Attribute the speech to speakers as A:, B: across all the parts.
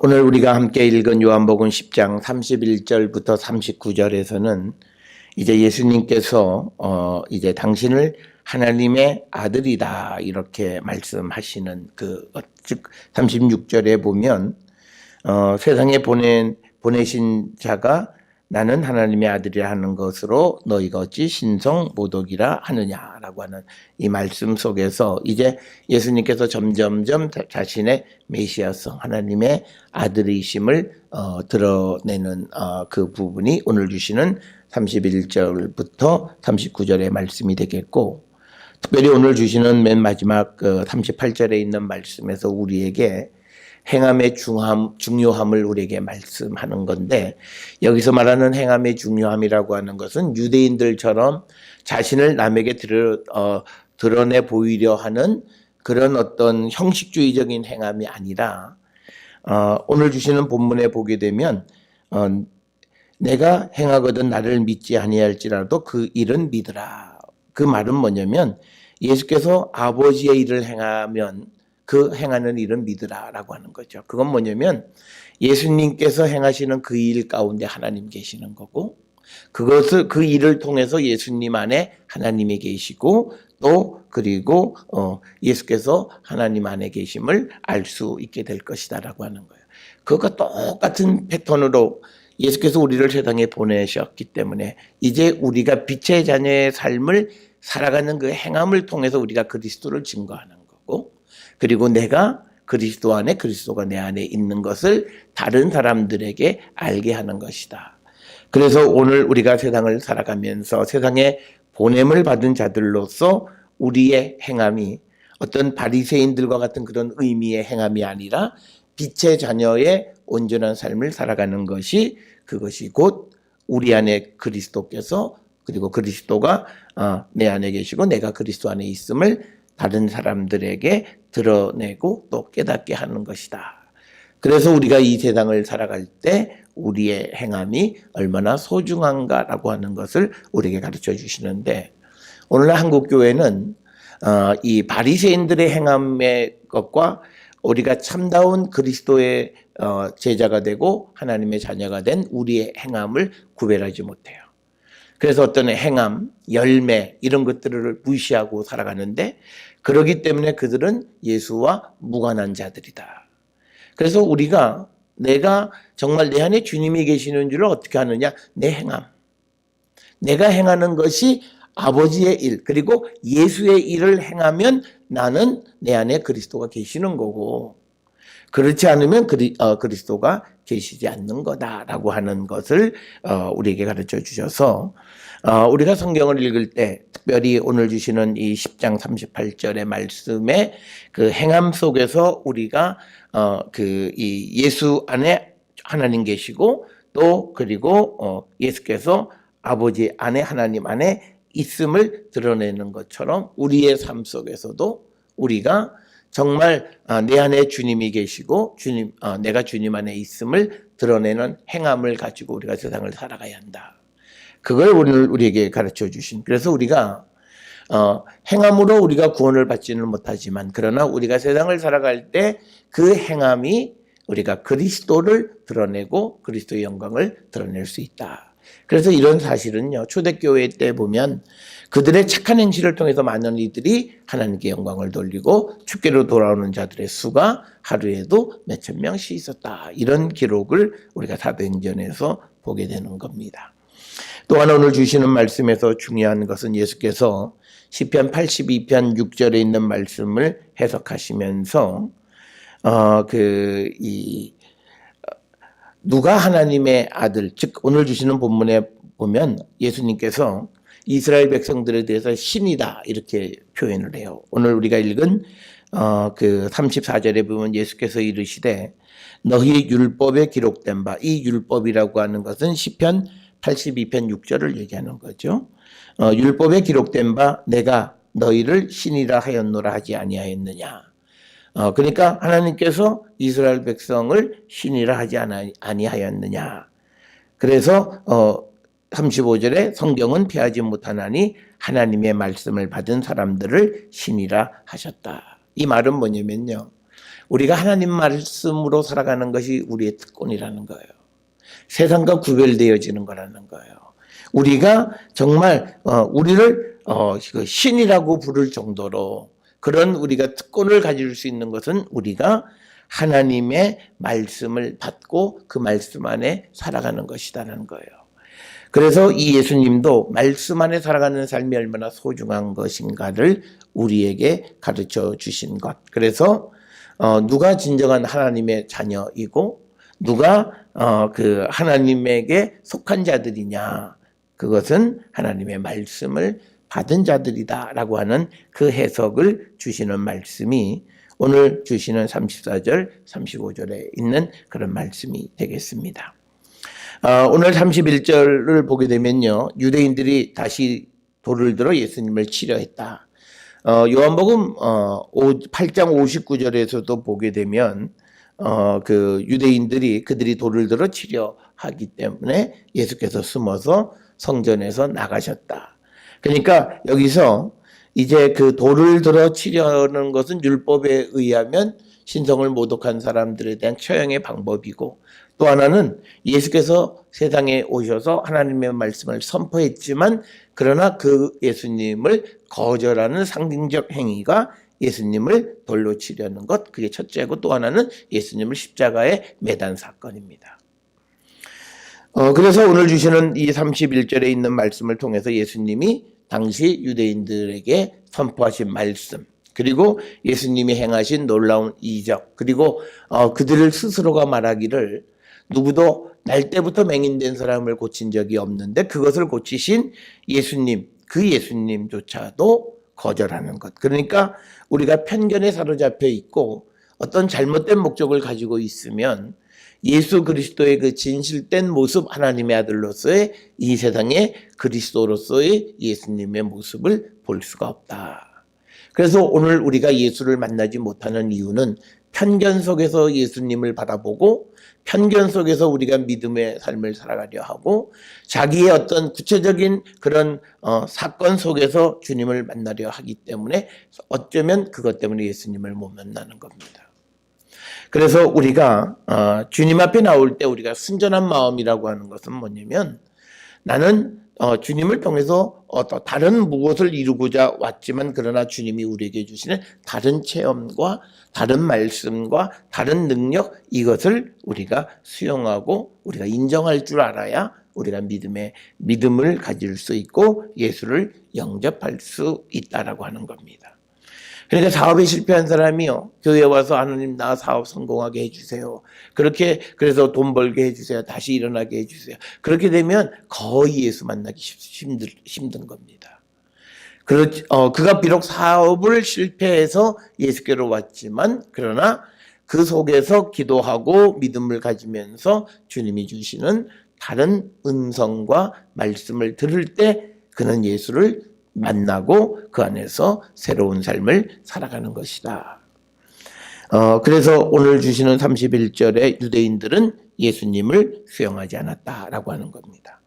A: 오늘 우리가 함께 읽은 요한복음 10장 31절부터 39절에서는 이제 예수님께서 이제 당신을 하나님의 아들이다 이렇게 말씀하시는 즉 36절에 보면 세상에 보내신 자가 나는 하나님의 아들이라 하는 것으로 너희가 어찌 신성 모독이라 하느냐라고 하는 이 말씀 속에서 이제 예수님께서 점점점 자신의 메시아성 하나님의 아들이심을 드러내는 그 부분이 오늘 주시는 31절부터 39절의 말씀이 되겠고, 특별히 오늘 주시는 맨 마지막 38절에 있는 말씀에서 우리에게 행함의 중요함을 우리에게 말씀하는 건데, 여기서 말하는 행함의 중요함이라고 하는 것은 유대인들처럼 자신을 남에게 드러내 보이려 하는 그런 어떤 형식주의적인 행함이 아니라, 오늘 주시는 본문에 보게 되면 내가 행하거든 나를 믿지 아니할지라도 그 일은 믿으라. 그 말은 뭐냐면 예수께서 아버지의 일을 행하면 그 행하는 일은 믿으라라고 하는 거죠. 그건 뭐냐면 예수님께서 행하시는 그 일 가운데 하나님 계시는 거고, 그 일을 통해서 예수님 안에 하나님이 계시고, 또 그리고 예수께서 하나님 안에 계심을 알 수 있게 될 것이다라고 하는 거예요. 그것과 똑같은 패턴으로 예수께서 우리를 세상에 보내셨기 때문에 이제 우리가 빛의 자녀의 삶을 살아가는 그 행함을 통해서 우리가 그리스도를 증거하는 거고, 그리고 내가 그리스도 안에, 그리스도가 내 안에 있는 것을 다른 사람들에게 알게 하는 것이다. 그래서 오늘 우리가 세상을 살아가면서 세상에 보냄을 받은 자들로서 우리의 행함이 어떤 바리새인들과 같은 그런 의미의 행함이 아니라 빛의 자녀의 온전한 삶을 살아가는 것이, 그것이 곧 우리 안에 그리스도께서, 그리고 그리스도가 내 안에 계시고 내가 그리스도 안에 있음을 다른 사람들에게 드러내고 또 깨닫게 하는 것이다. 그래서 우리가 이 세상을 살아갈 때 우리의 행함이 얼마나 소중한가라고 하는 것을 우리에게 가르쳐 주시는데, 오늘날 한국교회는 이 바리새인들의 행함의 것과 우리가 참다운 그리스도의 제자가 되고 하나님의 자녀가 된 우리의 행함을 구별하지 못해요. 그래서 어떤 행함, 열매 이런 것들을 무시하고 살아가는데, 그러기 때문에 그들은 예수와 무관한 자들이다. 그래서 우리가 내가 정말 내 안에 주님이 계시는 줄을 어떻게 아느냐? 내 행함. 내가 행하는 것이 아버지의 일, 그리고 예수의 일을 행하면 나는 내 안에 그리스도가 계시는 거고, 그렇지 않으면 그리스도가 계시지 않는 거다라고 하는 것을 우리에게 가르쳐 주셔서, 우리가 성경을 읽을 때 특별히 오늘 주시는 이 10장 38절의 말씀의 그 행함 속에서 우리가 이 예수 안에 하나님 계시고, 또 그리고 예수께서 아버지 안에, 하나님 안에 있음을 드러내는 것처럼 우리의 삶 속에서도 우리가 정말 내 안에 주님이 계시고 내가 주님 안에 있음을 드러내는 행함을 가지고 우리가 세상을 살아가야 한다. 그걸 오늘 우리에게 가르쳐 주신. 그래서 우리가 행함으로 우리가 구원을 받지는 못하지만, 그러나 우리가 세상을 살아갈 때 그 행함이 우리가 그리스도를 드러내고 그리스도의 영광을 드러낼 수 있다. 그래서 이런 사실은요, 초대교회 때 보면 그들의 착한 행실을 통해서 많은 이들이 하나님께 영광을 돌리고 주께로 돌아오는 자들의 수가 하루에도 몇천 명씩 있었다. 이런 기록을 우리가 사도행전에서 보게 되는 겁니다. 또한 오늘 주시는 말씀에서 중요한 것은 예수께서 시편 82편 6절에 있는 말씀을 해석하시면서 누가 하나님의 아들, 즉 오늘 주시는 본문에 보면 예수님께서 이스라엘 백성들에 대해서 신이다 이렇게 표현을 해요. 오늘 우리가 읽은 34절에 보면 예수께서 이르시되 너희 율법에 기록된 바, 이 율법이라고 하는 것은 시편 82편 6절을 얘기하는 거죠. 율법에 기록된 바 내가 너희를 신이라 하였노라 하지 아니하였느냐. 그러니까 하나님께서 이스라엘 백성을 신이라 하지 아니하였느냐. 그래서 35절에 성경은 피하지 못하나니 하나님의 말씀을 받은 사람들을 신이라 하셨다. 이 말은 뭐냐면요, 우리가 하나님 말씀으로 살아가는 것이 우리의 특권이라는 거예요. 세상과 구별되어지는 거라는 거예요. 우리가 정말 우리를 신이라고 부를 정도로 그런 우리가 특권을 가질 수 있는 것은 우리가 하나님의 말씀을 받고 그 말씀 안에 살아가는 것이라는 거예요. 그래서 이 예수님도 말씀 안에 살아가는 삶이 얼마나 소중한 것인가를 우리에게 가르쳐 주신 것. 그래서 누가 진정한 하나님의 자녀이고 누가 그 하나님에게 속한 자들이냐, 그것은 하나님의 말씀을 받은 자들이다라고 하는 그 해석을 주시는 말씀이 오늘 주시는 34절, 35절에 있는 그런 말씀이 되겠습니다. 오늘 31절을 보게 되면요, 유대인들이 다시 돌을 들어 예수님을 치려 했다. 요한복음 8장 59절에서도 보게 되면 그 유대인들이 그들이 돌을 들어 치려 하기 때문에 예수께서 숨어서 성전에서 나가셨다. 그러니까 여기서 이제 그 돌을 들어 치려는 것은 율법에 의하면 신성을 모독한 사람들에 대한 처형의 방법이고, 또 하나는 예수께서 세상에 오셔서 하나님의 말씀을 선포했지만 그러나 그 예수님을 거절하는 상징적 행위가 예수님을 돌로 치려는 것, 그게 첫째고, 또 하나는 예수님을 십자가에 매단 사건입니다. 그래서 오늘 주시는 이 31절에 있는 말씀을 통해서 예수님이 당시 유대인들에게 선포하신 말씀, 그리고 예수님이 행하신 놀라운 이적, 그리고 그들을 스스로가 말하기를 누구도 날 때부터 맹인된 사람을 고친 적이 없는데 그것을 고치신 예수님, 그 예수님조차도 거절하는 것. 그러니까 우리가 편견에 사로잡혀 있고 어떤 잘못된 목적을 가지고 있으면 예수 그리스도의 그 진실된 모습, 하나님의 아들로서의 이 세상의 그리스도로서의 예수님의 모습을 볼 수가 없다. 그래서 오늘 우리가 예수를 만나지 못하는 이유는 편견 속에서 예수님을 바라보고 편견 속에서 우리가 믿음의 삶을 살아가려 하고 자기의 어떤 구체적인 그런 사건 속에서 주님을 만나려 하기 때문에 어쩌면 그것 때문에 예수님을 못 만나는 겁니다. 그래서 우리가 주님 앞에 나올 때 우리가 순전한 마음이라고 하는 것은 뭐냐면, 나는 주님을 통해서 다른 무엇을 이루고자 왔지만 그러나 주님이 우리에게 주시는 다른 체험과 다른 말씀과 다른 능력, 이것을 우리가 수용하고 우리가 인정할 줄 알아야 우리가 믿음을 가질 수 있고 예수를 영접할 수 있다라고 하는 겁니다. 그러니까 사업에 실패한 사람이요, 교회에 와서 하나님 나 사업 성공하게 해주세요, 그렇게 그래서 돈 벌게 해주세요, 다시 일어나게 해주세요, 그렇게 되면 거의 예수 만나기 힘든 겁니다. 그가 비록 사업을 실패해서 예수께로 왔지만 그러나 그 속에서 기도하고 믿음을 가지면서 주님이 주시는 다른 음성과 말씀을 들을 때 그는 예수를 만나고 그 안에서 새로운 삶을 살아가는 것이다. 그래서 오늘 주시는 31절에 유대인들은 예수님을 수용하지 않았다라고 하는 겁니다.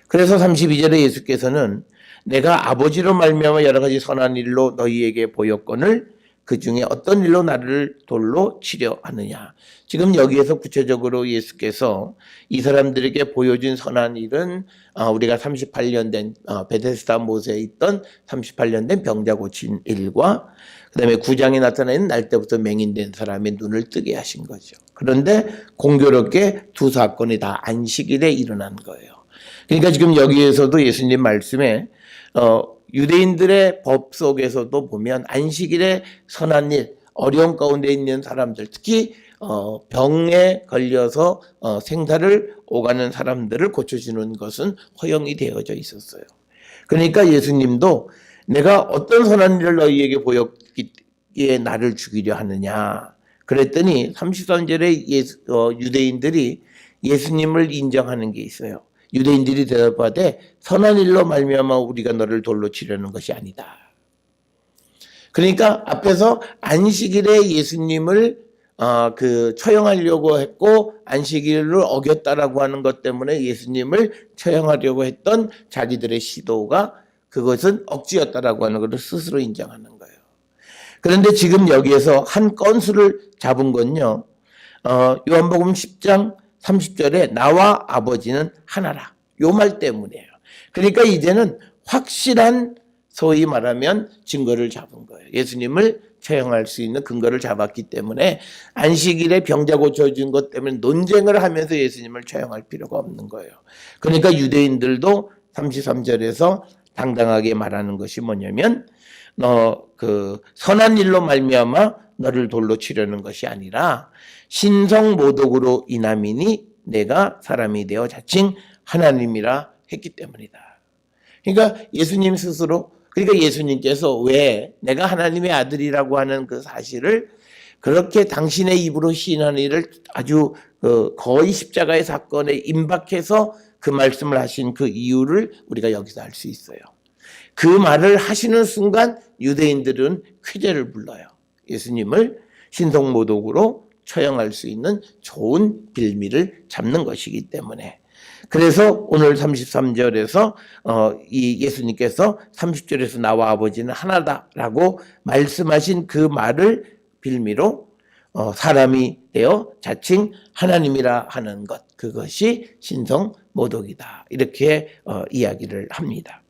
A: 그래서 32절에 예수께서는 내가 아버지로 말미암아 여러 가지 선한 일로 너희에게 보였거늘 그 중에 어떤 일로 나를 돌로 치려 하느냐. 지금 여기에서 구체적으로 예수께서 이 사람들에게 보여준 선한 일은 우리가 38년 된 베데스다 못에 있던 38년 된 병자 고친 일과 그 다음에 9장에 나타나는 날 때부터 맹인된 사람의 눈을 뜨게 하신 거죠. 그런데 공교롭게 두 사건이 다 안식일에 일어난 거예요. 그러니까 지금 여기에서도 예수님 말씀에 유대인들의 법 속에서도 보면 안식일에 선한 일, 어려운 가운데 있는 사람들, 특히 병에 걸려서 생사를 오가는 사람들을 고쳐주는 것은 허용이 되어져 있었어요. 그러니까 예수님도 내가 어떤 선한 일을 너희에게 보였기에 나를 죽이려 하느냐. 그랬더니 33절에 유대인들이 예수님을 인정하는 게 있어요. 유대인들이 대답하되 선한 일로 말미암아 우리가 너를 돌로 치려는 것이 아니다. 그러니까 앞에서 안식일에 예수님을 처형하려고 했고 안식일을 어겼다라고 하는 것 때문에 예수님을 처형하려고 했던 자기들의 시도가 그것은 억지였다라고 하는 것을 스스로 인정하는 거예요. 그런데 지금 여기에서 한 건수를 잡은 건요. 요한복음 10장 30절에 나와 아버지는 하나라. 요 말 때문이에요. 그러니까 이제는 확실한 소위 말하면 증거를 잡은 거예요. 예수님을 처형할 수 있는 근거를 잡았기 때문에 안식일에 병자 고쳐준 것 때문에 논쟁을 하면서 예수님을 처형할 필요가 없는 거예요. 그러니까 유대인들도 33절에서 당당하게 말하는 것이 뭐냐면 너 그 선한 일로 말미암아 너를 돌로 치려는 것이 아니라 신성 모독으로 인함이니 내가 사람이 되어 자칭 하나님이라 했기 때문이다. 그러니까 예수님 스스로, 그러니까 예수님께서 왜 내가 하나님의 아들이라고 하는 그 사실을 그렇게 당신의 입으로 시인하는 일을 아주 거의 십자가의 사건에 임박해서 그 말씀을 하신 그 이유를 우리가 여기서 알 수 있어요. 그 말을 하시는 순간 유대인들은 쾌재를 불러요. 예수님을 신성모독으로 처형할 수 있는 좋은 빌미를 잡는 것이기 때문에. 그래서 오늘 33절에서 이 예수님께서 30절에서 나와 아버지는 하나다라고 말씀하신 그 말을 빌미로 사람이 되어 자칭 하나님이라 하는 것, 그것이 신성모독이다. 이렇게 이야기를 합니다.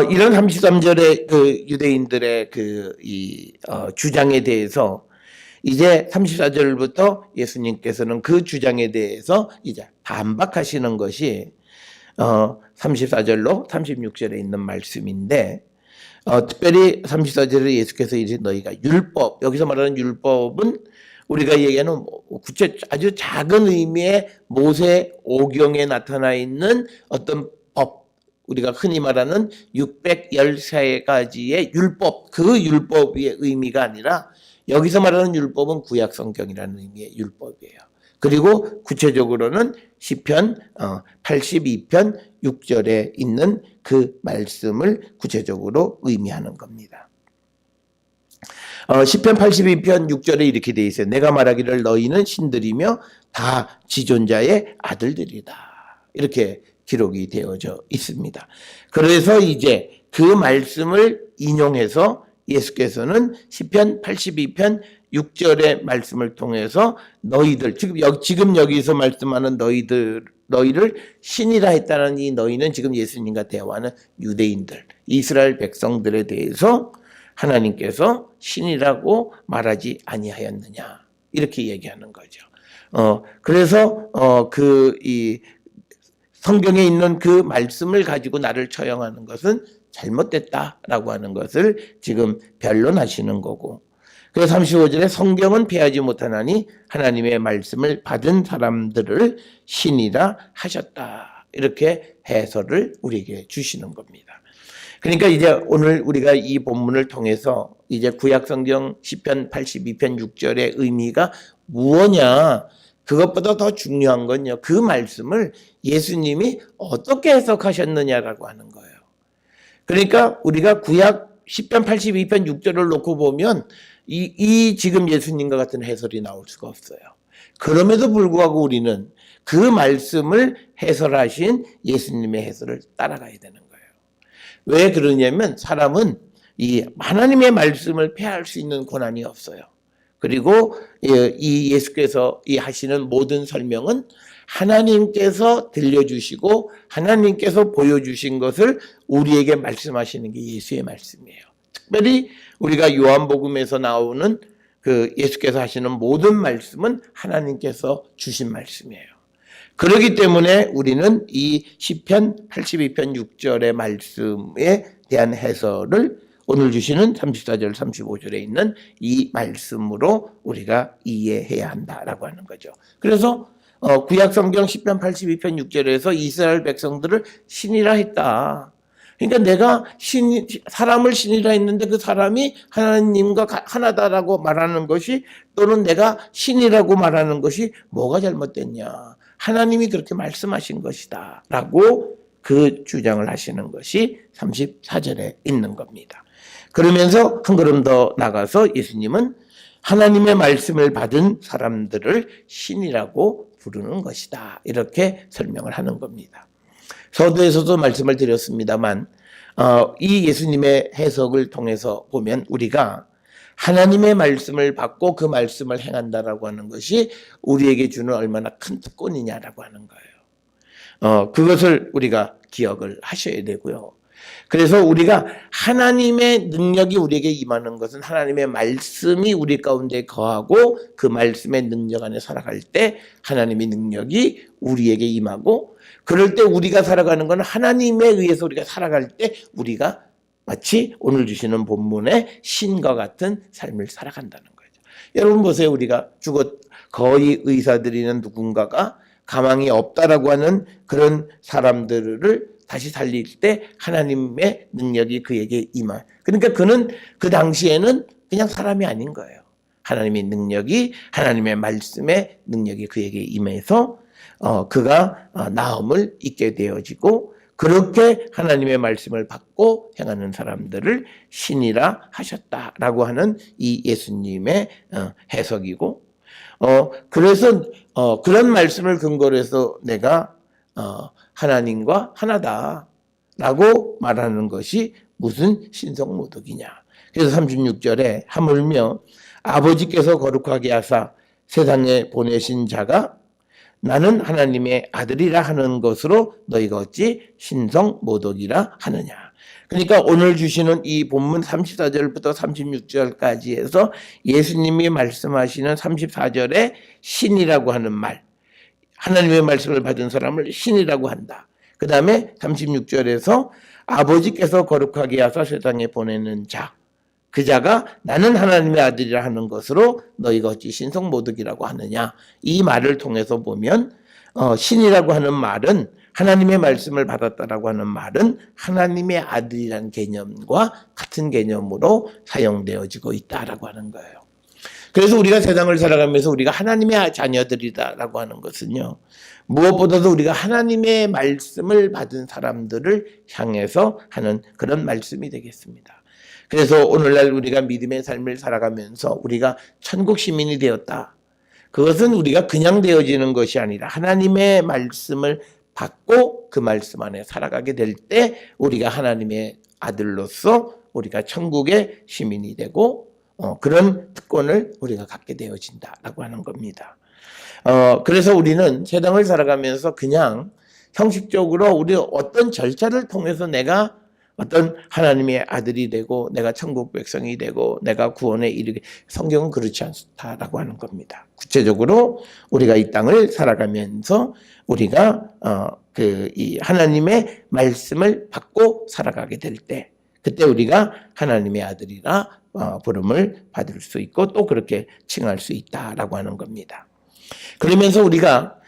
A: 이런 33절의 그 유대인들의 주장에 대해서 이제 34절부터 예수님께서는 그 주장에 대해서 이제 반박하시는 것이 34절로 36절에 있는 말씀인데, 특별히 34절에 예수께서 이제 너희가 율법, 여기서 말하는 율법은 우리가 얘기하는 아주 작은 의미의 모세 오경에 나타나 있는 어떤 법, 우리가 흔히 말하는 613가지의 율법, 그 율법의 의미가 아니라 여기서 말하는 율법은 구약 성경이라는 의미의 율법이에요. 그리고 구체적으로는 시편 82편 6절에 있는 그 말씀을 구체적으로 의미하는 겁니다. 시편 82편 6절에 이렇게 되어 있어요. 내가 말하기를 너희는 신들이며 다 지존자의 아들들이다. 이렇게 기록이 되어져 있습니다. 그래서 이제 그 말씀을 인용해서 예수께서는 시편 82편 6절의 말씀을 통해서 너희들, 지금 여기서 말씀하는 너희를 신이라 했다는 이 너희는 지금 예수님과 대화하는 유대인들, 이스라엘 백성들에 대해서 하나님께서 신이라고 말하지 아니하였느냐, 이렇게 얘기하는 거죠. 그래서 이 성경에 있는 그 말씀을 가지고 나를 처형하는 것은 잘못됐다라고 하는 것을 지금 변론하시는 거고, 그래서 35절에 성경은 폐하지 못하나니 하나님의 말씀을 받은 사람들을 신이라 하셨다. 이렇게 해설을 우리에게 주시는 겁니다. 그러니까 이제 오늘 우리가 이 본문을 통해서 이제 구약 성경 시편 82편 6절의 의미가 무엇냐, 그것보다 더 중요한 건요, 그 말씀을 예수님이 어떻게 해석하셨느냐라고 하는 거예요. 그러니까 우리가 구약 시편 82편 6절을 놓고 보면 이 지금 예수님과 같은 해설이 나올 수가 없어요. 그럼에도 불구하고 우리는 그 말씀을 해설하신 예수님의 해설을 따라가야 되는 거예요. 왜 그러냐면 사람은 이 하나님의 말씀을 폐할 수 있는 권한이 없어요. 그리고 이 예수께서 이 하시는 모든 설명은 하나님께서 들려주시고 하나님께서 보여주신 것을 우리에게 말씀하시는 게 예수의 말씀이에요. 특별히 우리가 요한복음에서 나오는 그 예수께서 하시는 모든 말씀은 하나님께서 주신 말씀이에요. 그렇기 때문에 우리는 이 시편 82편 6절의 말씀에 대한 해설을 오늘 주시는 34절 35절에 있는 이 말씀으로 우리가 이해해야 한다라고 하는 거죠. 그래서 구약 성경 시편 82편 6절에서 이스라엘 백성들을 신이라 했다. 그러니까 내가 사람을 신이라 했는데 그 사람이 하나님과 하나다라고 말하는 것이, 또는 내가 신이라고 말하는 것이 뭐가 잘못됐냐. 하나님이 그렇게 말씀하신 것이다. 라고 그 주장을 하시는 것이 34절에 있는 겁니다. 그러면서 한 걸음 더 나가서 예수님은 하나님의 말씀을 받은 사람들을 신이라고 부르는 것이다. 이렇게 설명을 하는 겁니다. 서두에서도 말씀을 드렸습니다만 이 예수님의 해석을 통해서 보면 우리가 하나님의 말씀을 받고 그 말씀을 행한다라고 하는 것이 우리에게 주는 얼마나 큰 특권이냐라고 하는 거예요. 그것을 우리가 기억을 하셔야 되고요. 그래서 우리가 하나님의 능력이 우리에게 임하는 것은 하나님의 말씀이 우리 가운데 거하고 그 말씀의 능력 안에 살아갈 때 하나님의 능력이 우리에게 임하고, 그럴 때 우리가 살아가는 건 하나님에 의해서 우리가 살아갈 때 우리가 마치 오늘 주시는 본문의 신과 같은 삶을 살아간다는 거죠. 여러분 보세요. 우리가 거의 의사들이나 누군가가 가망이 없다라고 하는 그런 사람들을 다시 살릴 때 하나님의 능력이 그에게 임한. 그러니까 그는 그 당시에는 그냥 사람이 아닌 거예요. 하나님의 능력이, 하나님의 말씀의 능력이 그에게 임해서 그가 나음을 잊게 되어지고, 그렇게 하나님의 말씀을 받고 행하는 사람들을 신이라 하셨다라고 하는 이 예수님의 해석이고, 그래서 그런 말씀을 근거로 해서 내가 하나님과 하나다라고 말하는 것이 무슨 신성모독이냐. 그래서 36절에 하물며 아버지께서 거룩하게 하사 세상에 보내신 자가 나는 하나님의 아들이라 하는 것으로 너희가 어찌 신성모독이라 하느냐. 그러니까 오늘 주시는 이 본문 34절부터 36절까지 해서 예수님이 말씀하시는 34절에 신이라고 하는 말, 하나님의 말씀을 받은 사람을 신이라고 한다. 그 다음에 36절에서 아버지께서 거룩하게 하사 세상에 보내는 자, 그 자가 나는 하나님의 아들이라 하는 것으로 너희가 어찌 신성모독이라고 하느냐. 이 말을 통해서 보면 신이라고 하는 말은, 하나님의 말씀을 받았다라고 하는 말은 하나님의 아들이라는 개념과 같은 개념으로 사용되어지고 있다라고 하는 거예요. 그래서 우리가 세상을 살아가면서 우리가 하나님의 자녀들이다라고 하는 것은요, 무엇보다도 우리가 하나님의 말씀을 받은 사람들을 향해서 하는 그런 말씀이 되겠습니다. 그래서 오늘날 우리가 믿음의 삶을 살아가면서 우리가 천국 시민이 되었다. 그것은 우리가 그냥 되어지는 것이 아니라 하나님의 말씀을 받고 그 말씀 안에 살아가게 될 때 우리가 하나님의 아들로서 우리가 천국의 시민이 되고 그런 특권을 우리가 갖게 되어진다라고 하는 겁니다. 그래서 우리는 세상을 살아가면서 그냥 형식적으로 우리 어떤 절차를 통해서 내가 어떤 하나님의 아들이 되고 내가 천국 백성이 되고 내가 구원에 이르게, 성경은 그렇지 않다라고 하는 겁니다. 구체적으로 우리가 이 땅을 살아가면서 우리가 이 하나님의 말씀을 받고 살아가게 될 때, 그때 우리가 하나님의 아들이라 부름을 받을 수 있고 또 그렇게 칭할 수 있다라고 하는 겁니다. 그러면서 우리가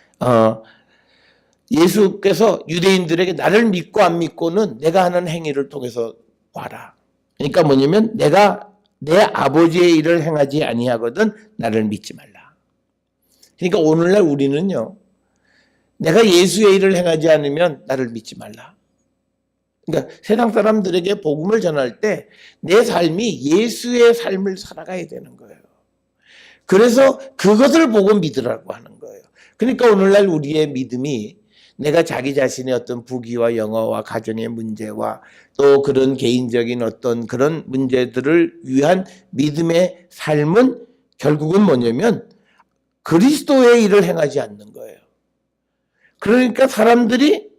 A: 예수께서 유대인들에게 나를 믿고 안 믿고는 내가 하는 행위를 통해서 봐라. 그러니까 뭐냐면 내가 내 아버지의 일을 행하지 아니하거든 나를 믿지 말라. 그러니까 오늘날 우리는요, 내가 예수의 일을 행하지 않으면 나를 믿지 말라. 그러니까 세상 사람들에게 복음을 전할 때 내 삶이 예수의 삶을 살아가야 되는 거예요. 그래서 그것을 보고 믿으라고 하는 거예요. 그러니까 오늘날 우리의 믿음이 내가 자기 자신의 어떤 부귀와 영화와 가정의 문제와 또 그런 개인적인 어떤 그런 문제들을 위한 믿음의 삶은 결국은 뭐냐면 그리스도의 일을 행하지 않는 거예요. 그러니까 사람들이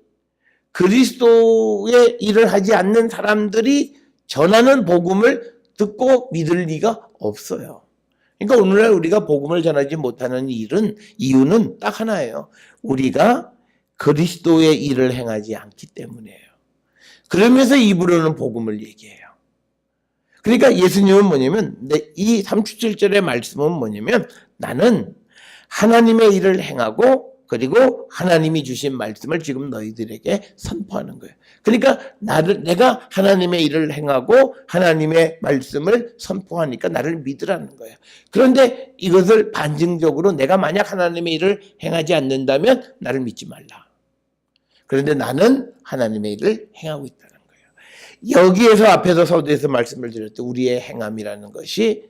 A: 그리스도의 일을 하지 않는 사람들이 전하는 복음을 듣고 믿을 리가 없어요. 그러니까 오늘날 우리가 복음을 전하지 못하는 이유는 딱 하나예요. 우리가 그리스도의 일을 행하지 않기 때문이에요. 그러면서 입으로는 복음을 얘기해요. 그러니까 예수님은 뭐냐면, 이 37절의 말씀은 뭐냐면, 나는 하나님의 일을 행하고 그리고 하나님이 주신 말씀을 지금 너희들에게 선포하는 거예요. 그러니까 내가 하나님의 일을 행하고 하나님의 말씀을 선포하니까 나를 믿으라는 거예요. 그런데 이것을 반증적으로 내가 만약 하나님의 일을 행하지 않는다면 나를 믿지 말라. 그런데 나는 하나님의 일을 행하고 있다는 거예요. 여기에서 앞에서 서두에서 말씀을 드렸던 우리의 행함이라는 것이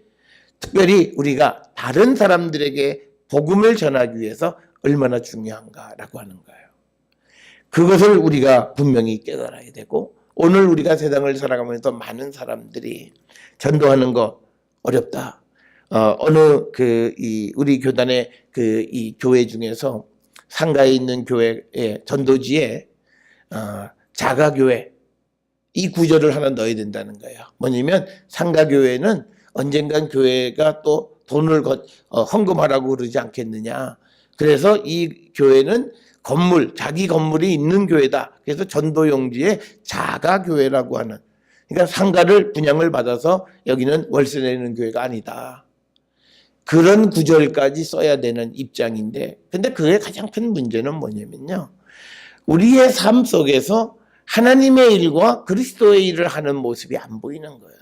A: 특별히 우리가 다른 사람들에게 복음을 전하기 위해서 얼마나 중요한가라고 하는 거예요. 그것을 우리가 분명히 깨달아야 되고, 오늘 우리가 세상을 살아가면서 많은 사람들이 전도하는 거 어렵다. 우리 교단의 이 교회 중에서 상가에 있는 교회의 전도지에, 자가교회, 이 구절을 하나 넣어야 된다는 거예요. 뭐냐면, 상가교회는 언젠간 교회가 또 돈을 헌금하라고 그러지 않겠느냐. 그래서 이 교회는 자기 건물이 있는 교회다. 그래서 전도용지에 자가교회라고 하는, 그러니까 상가를 분양을 받아서 여기는 월세 내는 교회가 아니다. 그런 구절까지 써야 되는 입장인데, 근데 그의 가장 큰 문제는 뭐냐면요, 우리의 삶 속에서 하나님의 일과 그리스도의 일을 하는 모습이 안 보이는 거예요.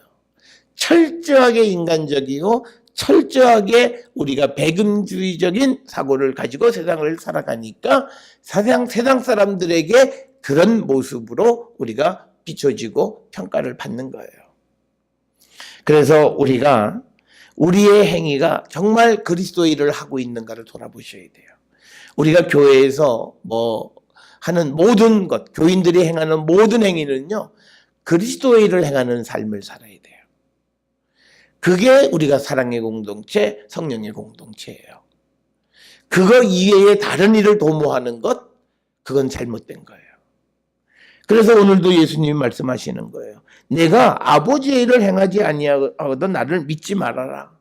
A: 철저하게 인간적이고 철저하게 우리가 배금주의적인 사고를 가지고 세상을 살아가니까 세상 사람들에게 그런 모습으로 우리가 비춰지고 평가를 받는 거예요. 그래서 우리가 우리의 행위가 정말 그리스도의 일을 하고 있는가를 돌아보셔야 돼요. 우리가 교회에서 하는 모든 것, 교인들이 행하는 모든 행위는요, 그리스도의 일을 행하는 삶을 살아야 돼요. 그게 우리가 사랑의 공동체, 성령의 공동체예요. 그거 이외에 다른 일을 도모하는 것, 그건 잘못된 거예요. 그래서 오늘도 예수님이 말씀하시는 거예요. 내가 아버지의 일을 행하지 아니하거든 나를 믿지 말아라.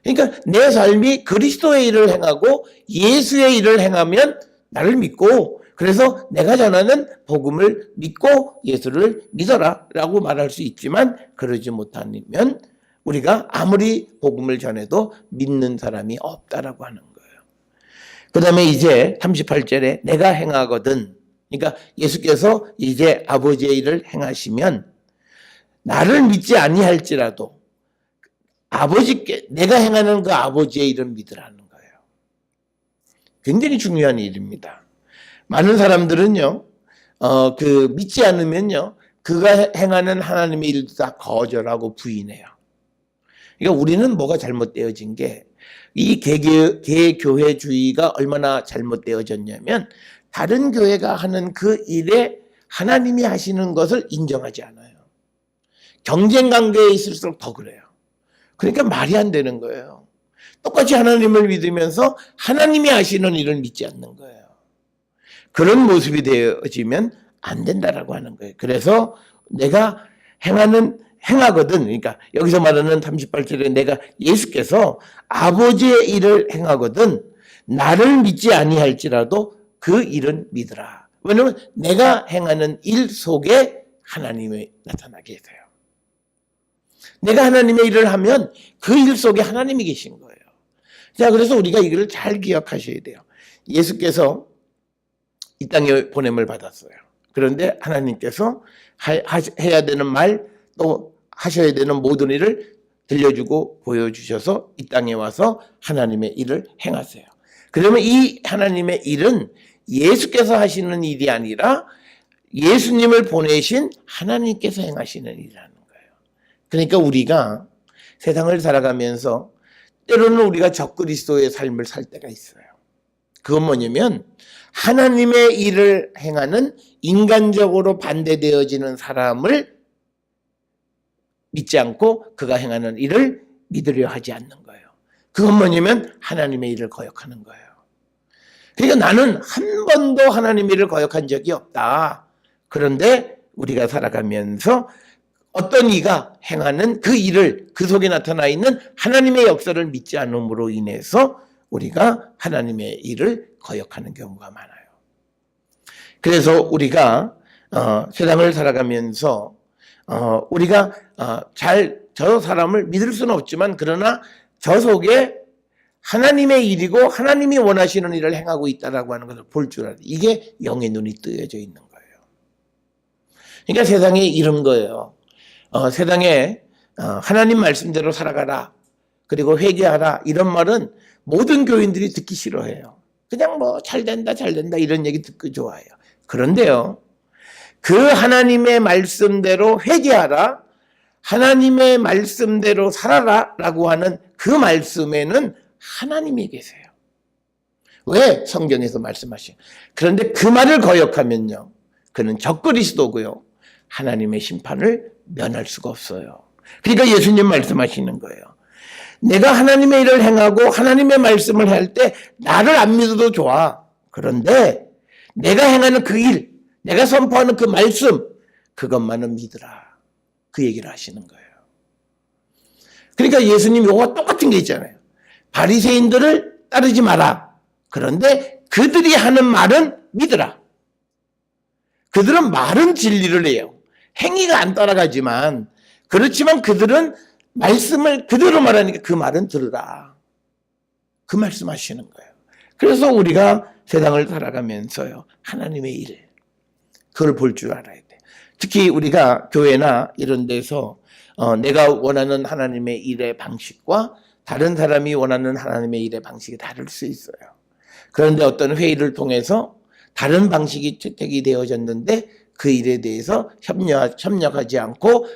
A: 그러니까 내 삶이 그리스도의 일을 행하고 예수의 일을 행하면 나를 믿고, 그래서 내가 전하는 복음을 믿고 예수를 믿어라 라고 말할 수 있지만, 그러지 못하면 우리가 아무리 복음을 전해도 믿는 사람이 없다라고 하는 거예요. 그 다음에 이제 38절에 내가 행하거든, 그러니까 예수께서 이제 아버지의 일을 행하시면 나를 믿지 아니할지라도 내가 행하는 그 아버지의 일을 믿으라는 거예요. 굉장히 중요한 일입니다. 많은 사람들은요, 믿지 않으면요, 그가 행하는 하나님의 일도 다 거절하고 부인해요. 그러니까 우리는 뭐가 잘못되어진 게, 이 개교회주의가 얼마나 잘못되어졌냐면, 다른 교회가 하는 그 일에 하나님이 하시는 것을 인정하지 않아요. 경쟁 관계에 있을수록 더 그래요. 그러니까 말이 안 되는 거예요. 똑같이 하나님을 믿으면서 하나님이 하시는 일을 믿지 않는 거예요. 그런 모습이 되어지면 안 된다라고 하는 거예요. 그래서 내가 행하거든. 그러니까 여기서 말하는 38절에 내가 예수께서 아버지의 일을 행하거든 나를 믿지 아니할지라도 그 일은 믿으라. 왜냐하면 내가 행하는 일 속에 하나님이 나타나 계세요. 내가 하나님의 일을 하면 그 일 속에 하나님이 계신 거예요. 자, 그래서 우리가 이걸 잘 기억하셔야 돼요. 예수께서 이 땅에 보냄을 받았어요. 그런데 하나님께서 해야 되는 말, 또 하셔야 되는 모든 일을 들려주고 보여주셔서 이 땅에 와서 하나님의 일을 행하세요. 그러면 이 하나님의 일은 예수께서 하시는 일이 아니라 예수님을 보내신 하나님께서 행하시는 일이라는 거예요. 그러니까 우리가 세상을 살아가면서 때로는 우리가 적그리스도의 삶을 살 때가 있어요. 그건 뭐냐면 하나님의 일을 행하는 인간적으로 반대되어지는 사람을 믿지 않고 그가 행하는 일을 믿으려 하지 않는 거예요. 그건 뭐냐면 하나님의 일을 거역하는 거예요. 그러니까 나는 한 번도 하나님의 일을 거역한 적이 없다. 그런데 우리가 살아가면서 어떤 이가 행하는 그 일을, 그 속에 나타나 있는 하나님의 역사를 믿지 않음으로 인해서 우리가 하나님의 일을 거역하는 경우가 많아요. 그래서 우리가 세상을 살아가면서 우리가 저 사람을 믿을 수는 없지만, 그러나 저 속에 하나님의 일이고 하나님이 원하시는 일을 행하고 있다라고 하는 것을 볼 줄 알아요. 이게 영의 눈이 뜨여져 있는 거예요. 그러니까 세상에 이런 거예요. 세상에 하나님 말씀대로 살아가라, 그리고 회개하라, 이런 말은 모든 교인들이 듣기 싫어해요. 그냥 잘 된다 이런 얘기 듣고 좋아해요. 그런데요, 그 하나님의 말씀대로 회개하라, 하나님의 말씀대로 살아라 라고 하는 그 말씀에는 하나님이 계세요. 왜? 성경에서 말씀하시죠. 그런데 그 말을 거역하면요, 그는 적그리스도고요, 하나님의 심판을 면할 수가 없어요. 그러니까 예수님 말씀하시는 거예요. 내가 하나님의 일을 행하고 하나님의 말씀을 할 때 나를 안 믿어도 좋아. 그런데 내가 행하는 그 일, 내가 선포하는 그 말씀, 그것만은 믿으라. 그 얘기를 하시는 거예요. 그러니까 예수님 요거와 똑같은 게 있잖아요. 바리새인들을 따르지 마라. 그런데 그들이 하는 말은 믿으라. 그들은 말은 진리를 해요. 행위가 안 따라가지만, 그렇지만 그들은 말씀을 그대로 말하니까 그 말은 들으라. 그 말씀 하시는 거예요. 그래서 우리가 세상을 살아가면서요, 하나님의 일, 그걸 볼 줄 알아야 돼. 특히 우리가 교회나 이런 데서 내가 원하는 하나님의 일의 방식과 다른 사람이 원하는 하나님의 일의 방식이 다를 수 있어요. 그런데 어떤 회의를 통해서 다른 방식이 채택이 되어졌는데 그 일에 대해서 협력하지 않고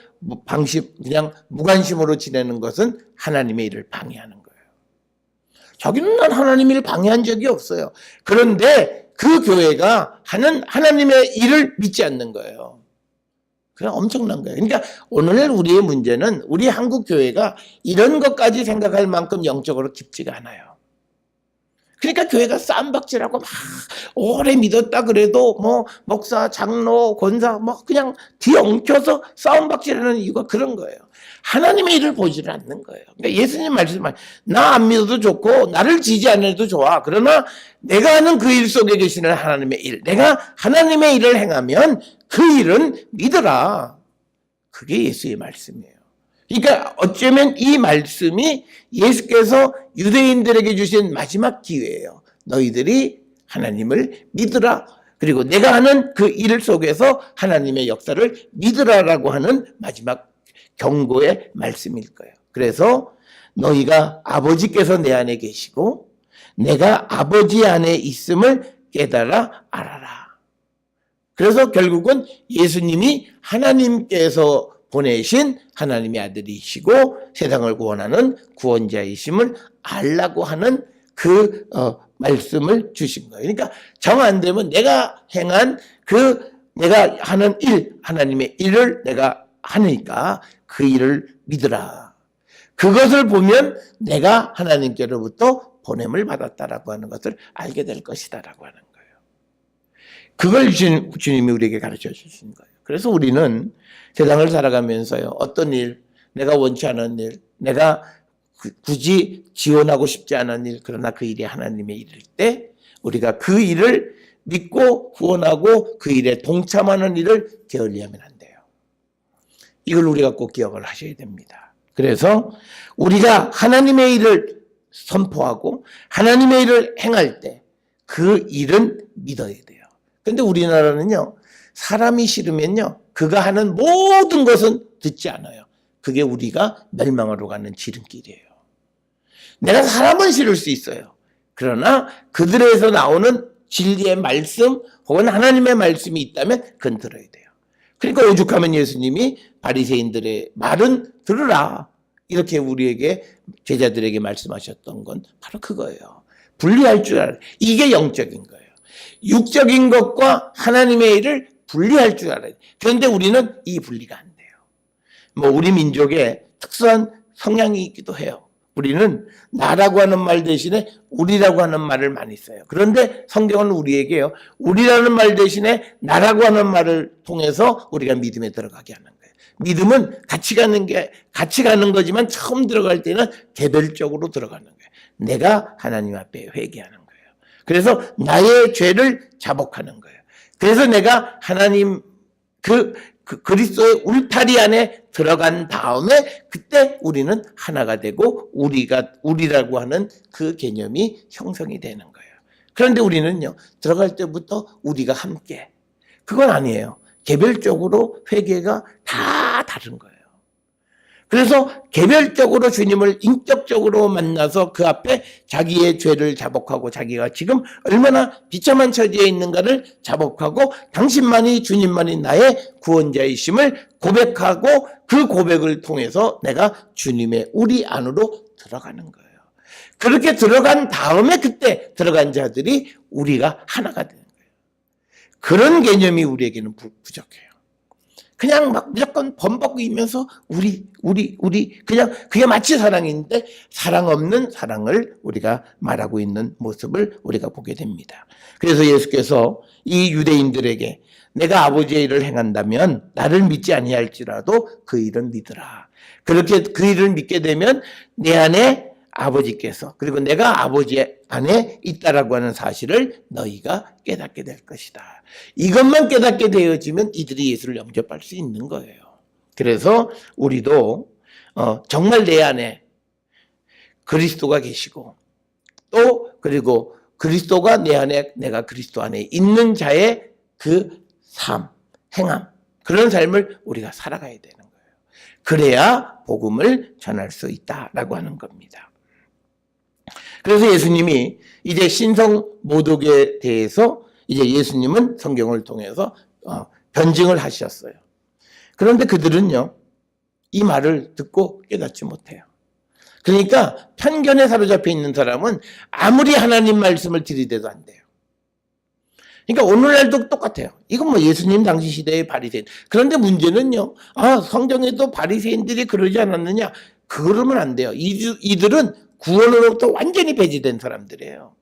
A: 그냥 무관심으로 지내는 것은 하나님의 일을 방해하는 거예요. 자기는 난 하나님의 일을 방해한 적이 없어요. 그런데 그 교회가 하는 하나님의 일을 믿지 않는 거예요. 그냥 엄청난 거예요. 그러니까 오늘 우리의 문제는 우리 한국 교회가 이런 것까지 생각할 만큼 영적으로 깊지가 않아요. 그러니까 교회가 쌈박질하고 막 오래 믿었다 그래도 뭐 목사, 장로, 권사 뭐 그냥 뒤엉켜서 싸움박질하는 이유가 그런 거예요. 하나님의 일을 보지를 않는 거예요. 그러니까 예수님 말씀은 나 안 믿어도 좋고 나를 지지 않아도 좋아. 그러나 내가 하는 그 일 속에 계시는 하나님의 일, 내가 하나님의 일을 행하면 그 일은 믿어라. 그게 예수의 말씀이에요. 그러니까 어쩌면 이 말씀이 예수께서 유대인들에게 주신 마지막 기회예요. 너희들이 하나님을 믿으라. 그리고 내가 하는 그 일 속에서 하나님의 역사를 믿으라라고 하는 마지막 경고의 말씀일 거예요. 그래서 너희가 아버지께서 내 안에 계시고 내가 아버지 안에 있음을 깨달아 알아라. 그래서 결국은 예수님이 하나님께서 보내신 하나님의 아들이시고 세상을 구원하는 구원자이심을 알라고 하는 그 말씀을 주신 거예요. 그러니까 정 안 되면 내가 행한 내가 하는 일, 하나님의 일을 내가 하니까 그 일을 믿으라. 그것을 보면 내가 하나님께로부터 보냄을 받았다라고 하는 것을 알게 될 것이다라고 하는 거예요. 그걸 주님이 우리에게 가르쳐 주신 거예요. 그래서 우리는 세상을 살아가면서요, 어떤 일, 내가 원치 않은 일, 내가 굳이 지원하고 싶지 않은 일, 그러나 그 일이 하나님의 일일 때 우리가 그 일을 믿고 구원하고 그 일에 동참하는 일을 게을리하면 안 돼요. 이걸 우리가 꼭 기억을 하셔야 됩니다. 그래서 우리가 하나님의 일을 선포하고 하나님의 일을 행할 때 그 일은 믿어야 돼요. 그런데 우리나라는요, 사람이 싫으면요, 그가 하는 모든 것은 듣지 않아요. 그게 우리가 멸망으로 가는 지름길이에요. 내가 사람은 싫을 수 있어요. 그러나 그들에서 나오는 진리의 말씀 혹은 하나님의 말씀이 있다면 그건 들어야 돼요. 그러니까 오죽하면 예수님이 바리새인들의 말은 들으라, 이렇게 우리에게 제자들에게 말씀하셨던 건 바로 그거예요. 분리할 줄 알아요. 이게 영적인 거예요. 육적인 것과 하나님의 일을 분리할 줄 알아요. 그런데 우리는 이 분리가 안 돼요. 뭐 우리 민족의 특수한 성향이 있기도 해요. 우리는 나라고 하는 말 대신에 우리라고 하는 말을 많이 써요. 그런데 성경은 우리에게요, 우리라는 말 대신에 나라고 하는 말을 통해서 우리가 믿음에 들어가게 하는 거예요. 믿음은 같이 가는 거지만 처음 들어갈 때는 개별적으로 들어가는 거예요. 내가 하나님 앞에 회개하는 거예요. 그래서 나의 죄를 자복하는 거예요. 그래서 내가 하나님 그리스도의 울타리 안에 들어간 다음에 그때 우리는 하나가 되고 우리라고 하는 그 개념이 형성이 되는 거예요. 그런데 우리는요, 들어갈 때부터 우리가 함께, 그건 아니에요. 개별적으로 회개가 다 다른 거예요. 그래서 개별적으로 주님을 인격적으로 만나서 그 앞에 자기의 죄를 자복하고 자기가 지금 얼마나 비참한 처지에 있는가를 자복하고 당신만이, 주님만이 나의 구원자이심을 고백하고 그 고백을 통해서 내가 주님의 우리 안으로 들어가는 거예요. 그렇게 들어간 다음에 그때 들어간 자들이 우리가 하나가 되는 거예요. 그런 개념이 우리에게는 부족해요. 그냥 막 무조건 범벅이면서 우리 그냥 그게 마치 사랑인데 사랑 없는 사랑을 우리가 말하고 있는 모습을 우리가 보게 됩니다. 그래서 예수께서 이 유대인들에게 내가 아버지의 일을 행한다면 나를 믿지 아니할지라도 그 일은 믿으라. 그렇게 그 일을 믿게 되면 내 안에 아버지께서 그리고 내가 아버지 안에 있다라고 하는 사실을 너희가 깨닫게 될 것이다. 이것만 깨닫게 되어지면 이들이 예수를 영접할 수 있는 거예요. 그래서 우리도 정말 내 안에 그리스도가 계시고 또 그리고 그리스도가 내 안에 내가 그리스도 안에 있는 자의 그 삶, 행함 그런 삶을 우리가 살아가야 되는 거예요. 그래야 복음을 전할 수 있다라고 하는 겁니다. 그래서 예수님이 이제 신성 모독에 대해서 이제 예수님은 성경을 통해서 변증을 하셨어요. 그런데 그들은요, 이 말을 듣고 깨닫지 못해요. 그러니까 편견에 사로잡혀 있는 사람은 아무리 하나님 말씀을 들이대도 안 돼요. 그러니까 오늘날도 똑같아요. 이건 뭐 예수님 당시 시대의 바리새인. 그런데 문제는요, 성경에도 바리새인들이 그러지 않았느냐? 그러면 안 돼요. 이들은 구원으로부터 완전히 배제된 사람들이에요.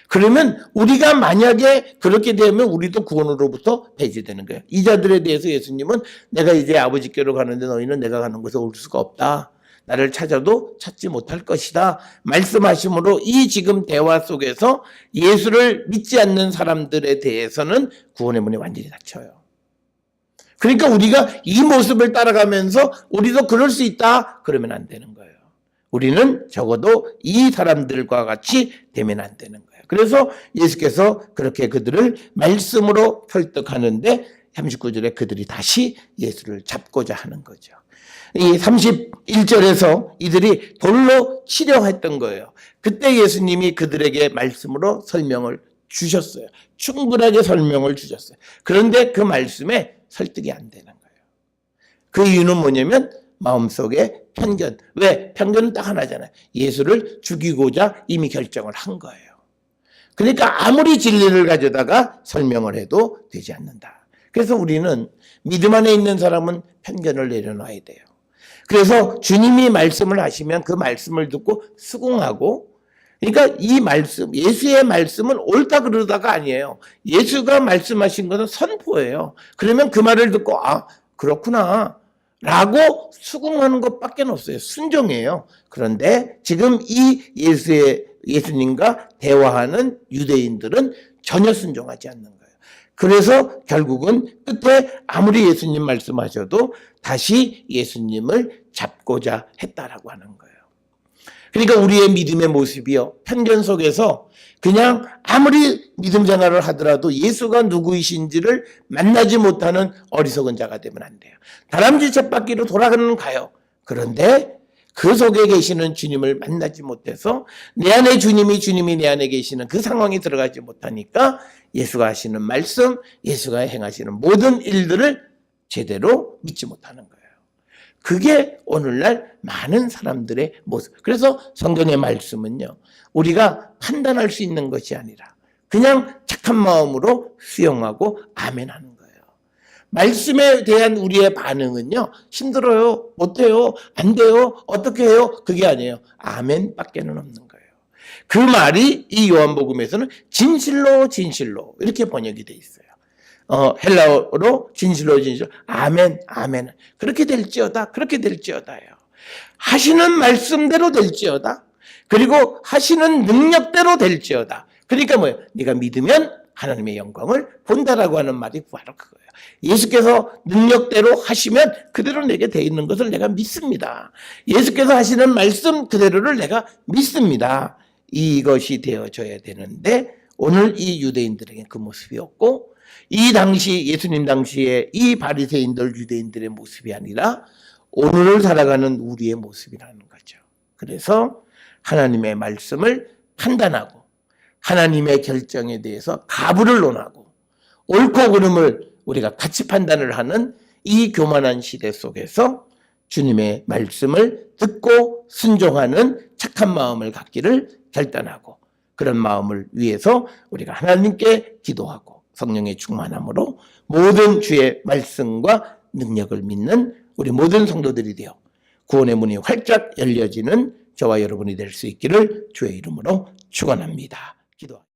A: 그러면 우리가 만약에 그렇게 되면 우리도 구원으로부터 배제되는 거예요. 이 자들에 대해서 예수님은 내가 이제 아버지께로 가는데 너희는 내가 가는 곳에 올 수가 없다. 나를 찾아도 찾지 못할 것이다. 말씀하심으로 이 지금 대화 속에서 예수를 믿지 않는 사람들에 대해서는 구원의 문이 완전히 닫혀요. 그러니까 우리가 이 모습을 따라가면서 우리도 그럴 수 있다. 그러면 안 되는 거예요. 우리는 적어도 이 사람들과 같이 되면 안 되는 거예요. 그래서 예수께서 그렇게 그들을 말씀으로 설득하는데 39절에 그들이 다시 예수를 잡고자 하는 거죠. 이 31절에서 이들이 돌로 치려 했던 거예요. 그때 예수님이 그들에게 말씀으로 설명을 주셨어요. 충분하게 설명을 주셨어요. 그런데 그 말씀에 설득이 안 되는 거예요. 그 이유는 뭐냐면 마음속에 편견. 왜? 편견은 딱 하나잖아요. 예수를 죽이고자 이미 결정을 한 거예요. 그러니까 아무리 진리를 가져다가 설명을 해도 되지 않는다. 그래서 우리는 믿음 안에 있는 사람은 편견을 내려놔야 돼요. 그래서 주님이 말씀을 하시면 그 말씀을 듣고 수긍하고, 그러니까 이 말씀, 예수의 말씀은 옳다 그러다가 아니에요. 예수가 말씀하신 것은 선포예요. 그러면 그 말을 듣고 그렇구나 라고 수긍하는 것밖에 없어요. 순종이에요. 그런데 지금 이 예수님과 대화하는 유대인들은 전혀 순종하지 않는 거예요. 그래서 결국은 끝에 아무리 예수님 말씀하셔도 다시 예수님을 잡고자 했다라고 하는 거예요. 그러니까 우리의 믿음의 모습이요, 편견 속에서 그냥 아무리 믿음 생활을 하더라도 예수가 누구이신지를 만나지 못하는 어리석은 자가 되면 안 돼요. 다람쥐 쳇바퀴로 돌아가는 가요. 그런데 그 속에 계시는 주님을 만나지 못해서 내 안에 주님이 내 안에 계시는 그 상황에 들어가지 못하니까 예수가 하시는 말씀, 예수가 행하시는 모든 일들을 제대로 믿지 못하는 거예요. 그게 오늘날 많은 사람들의 모습. 그래서 성경의 말씀은요, 우리가 판단할 수 있는 것이 아니라 그냥 착한 마음으로 수용하고 아멘 하는 거예요. 말씀에 대한 우리의 반응은요, 힘들어요, 못해요, 안 돼요, 어떻게 해요? 그게 아니에요. 아멘 밖에는 없는 거예요. 그 말이 이 요한복음에서는 진실로 이렇게 번역이 돼 있어요. 헬라어로 진실로 아멘 그렇게 될지어다요. 하시는 말씀대로 될지어다. 그리고 하시는 능력대로 될지어다. 그러니까 뭐예요? 네가 믿으면 하나님의 영광을 본다라고 하는 말이 바로 그거예요. 예수께서 능력대로 하시면 그대로 내게 돼 있는 것을 내가 믿습니다. 예수께서 하시는 말씀 그대로를 내가 믿습니다. 이것이 되어져야 되는데 오늘 이 유대인들에게 그 모습이 없고, 이 당시 예수님 당시에 이 바리새인들 유대인들의 모습이 아니라 오늘을 살아가는 우리의 모습이라는 거죠. 그래서 하나님의 말씀을 판단하고 하나님의 결정에 대해서 가부를 논하고 옳고 그름을 우리가 같이 판단을 하는 이 교만한 시대 속에서 주님의 말씀을 듣고 순종하는 착한 마음을 갖기를 결단하고, 그런 마음을 위해서 우리가 하나님께 기도하고 성령의 충만함으로 모든 주의 말씀과 능력을 믿는 우리 모든 성도들이 되어 구원의 문이 활짝 열려지는 저와 여러분이 될 수 있기를 주의 이름으로 축원합니다. 기도합니다.